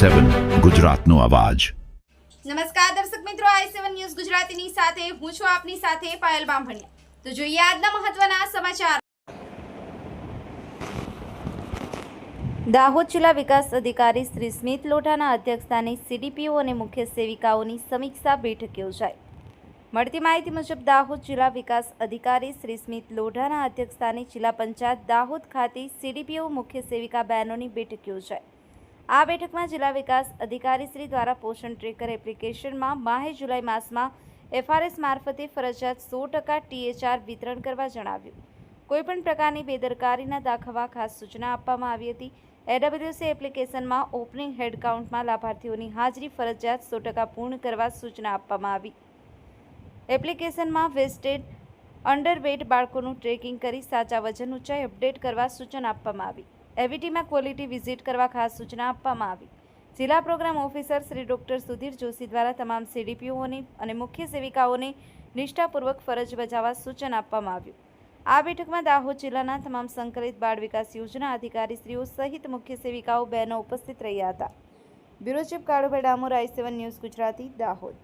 i7 ગુજરાતનો અવાજ। નમસ્કાર દર્શક મિત્રો, i7 ન્યૂઝ ગુજરાતીની સાથે હું છું આપની સાથે પાયલ બામભણિયા। તો જોઈએ આજના મહત્વના સમાચાર। દાહોદ જિલ્લા વિકાસ અધિકારી શ્રી સ્મિત લોઢાના અધ્યક્ષસ્થાને સીડીપીઓ અને મુખ્ય સેવિકાઓની સમીક્ષા બેઠક યોજાઈ। મળતી માહિતી મુજબ દાહોદ જિલ્લા વિકાસ અધિકારી શ્રી સ્મિત લોઢાના અધ્યક્ષસ્થાને જિલ્લા પંચાયત દાહોદ ખાતે સીડીપીઓ મુખ્ય સેવિકા બહેનોની બેઠક યોજાઈ। આ બેઠકમાં જિલ્લા વિકાસ અધિકારી શ્રી દ્વારા પોષણ ટ્રેકર એપ્લિકેશનમાં માહે જુલાઈ માસમાં એફઆરએસ મારફતે ફરજિયાત 100% ટીએચઆર વિતરણ કરવા જણાવ્યું। કોઈપણ પ્રકારની બેદરકારીના દાખવા ખાસ સૂચના આપવામાં આવી હતી। એડબ્લ્યુસી એપ્લિકેશનમાં ઓપનિંગ હેડ કાઉન્ટમાં લાભાર્થીઓની હાજરી ફરજિયાત 100% પૂર્ણ કરવા સૂચના આપવામાં આવી। એપ્લિકેશનમાં વેસ્ટેડ અંડરવેટ બાળકોનું ટ્રેકિંગ કરી સાચા વજન ઊંચાઈ અપડેટ કરવા સૂચના આપવામાં આવી। એવીટીમાં ક્વોલિટી વિઝિટ કરવા ખાસ સૂચના આપવામાં આવી। જિલ્લા programme officer Shri doctor Sudhir Joshi દ્વારા તમામ સીડીપીઓને અને મુખ્ય સેવિકાઓને નિષ્ઠાપૂર્વક ફરજ બજાવવા સૂચન આપવામાં આવ્યું। આ બેઠકમાં દાહોદ જિલ્લાના તમામ સંકલિત બાળ વિકાસ યોજના અધિકારીશ્રીઓ સહિત મુખ્ય સેવિકાઓ બહેનો ઉપસ્થિત રહ્યા હતા। Bureau chief Kalubhai Damor, i7 news Gujarati, Dahod.